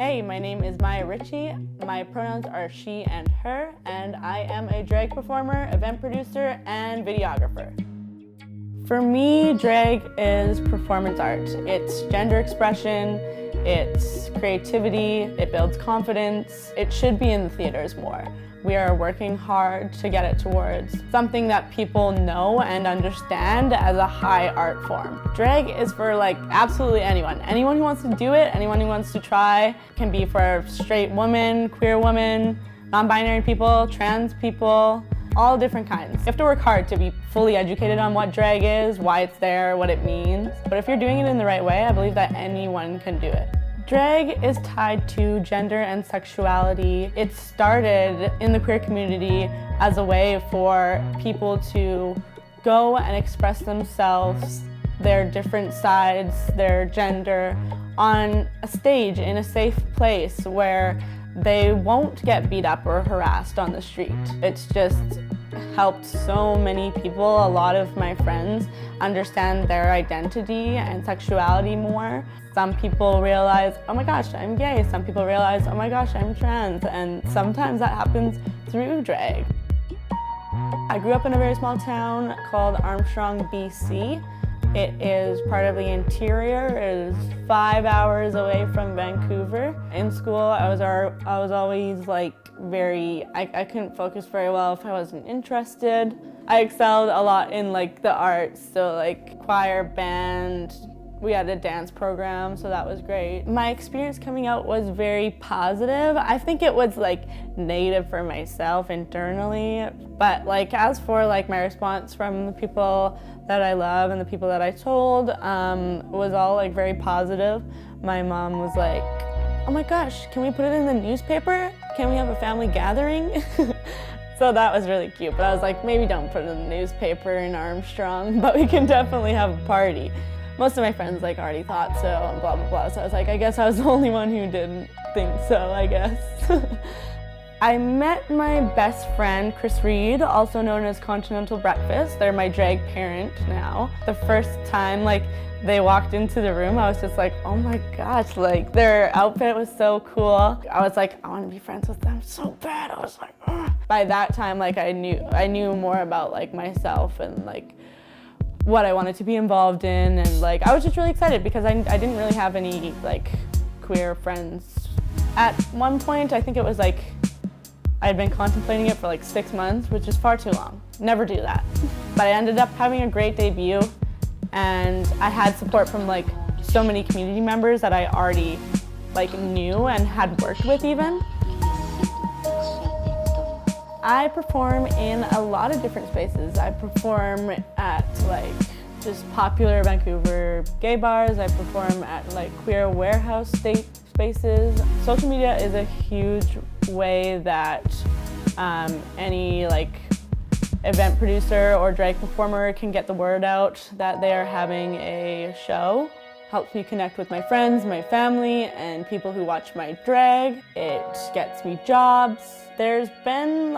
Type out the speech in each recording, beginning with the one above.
Hey, my name is Ritchey. My pronouns are she and her, and I am a drag performer, event producer, and videographer. For me, drag is performance art. It's gender expression, it's creativity, it builds confidence. It should be in the theaters more. We are working hard to get it towards something that people know and understand as a high art form. Drag is for absolutely anyone. Anyone who wants to do it, anyone who wants to try. It can be for straight women, queer women, non-binary people, trans people, all different kinds. You have to work hard to be fully educated on what drag is, why it's there, what it means. But if you're doing it in the right way, I believe that anyone can do it. Drag is tied to gender and sexuality. It started in the queer community as a way for people to go and express themselves, their different sides, their gender, on a stage in a safe place where they won't get beat up or harassed on the street. It's just helped so many people, a lot of my friends, understand their identity and sexuality more. Some people realize, oh my gosh, I'm gay. Some people realize, oh my gosh, I'm trans. And sometimes that happens through drag. I grew up in a very small town called Armstrong, BC. It is part of the interior. It is 5 hours away from Vancouver. In school, I was always I couldn't focus very well if I wasn't interested. I excelled a lot in the arts, so choir, band. We had a dance program, so that was great. My experience coming out was very positive. I think it was negative for myself internally, but as for my response from the people that I love and the people that I told was all very positive. My mom was like, oh my gosh, can we put it in the newspaper? Can we have a family gathering? So that was really cute, but I was like, maybe don't put it in the newspaper in Armstrong, but we can definitely have a party. Most of my friends already thought so and blah, blah, blah. So I was like, I guess I was the only one who didn't think so, I guess. I met my best friend, Chris Reed, also known as Continental Breakfast. They're my drag parent now. The first time they walked into the room, I was just like, oh my gosh, their outfit was so cool. I was like, I want to be friends with them so bad. I was like, ugh. By that time, I knew more about myself and what I wanted to be involved in, and I was just really excited because I didn't really have any queer friends. At one point, I think it was I had been contemplating it for 6 months, which is far too long. Never do that. But I ended up having a great debut, and I had support from so many community members that I already knew and had worked with even. I perform in a lot of different spaces. I perform at just popular Vancouver gay bars. I perform at queer warehouse spaces. Social media is a huge way that any event producer or drag performer can get the word out that they are having a show. Helps me connect with my friends, my family, and people who watch my drag. It gets me jobs. There's been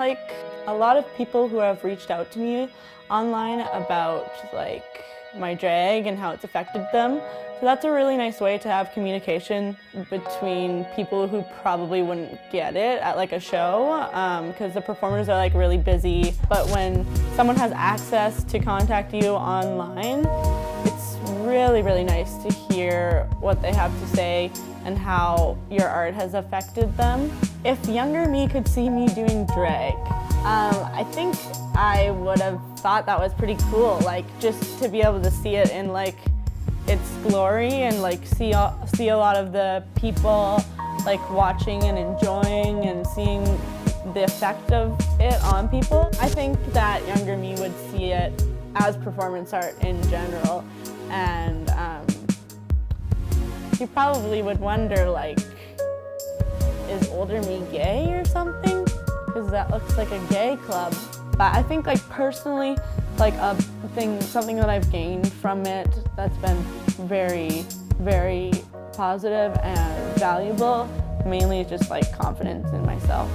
a lot of people who have reached out to me online about my drag and how it's affected them. So that's a really nice way to have communication between people who probably wouldn't get it at a show, because the performers are really busy. But when someone has access to contact you online, it's really, really nice to hear what they have to say and how your art has affected them. If younger me could see me doing drag, I think I would have thought that was pretty cool, just to be able to see it in its glory and see a lot of the people watching and enjoying and seeing the effect of it on people. I think that younger me would see it as performance art in general, and you probably would wonder is older me gay or something? Because that looks like a gay club. But I think personally, something that I've gained from it that's been very, very positive and valuable, mainly just confidence in myself.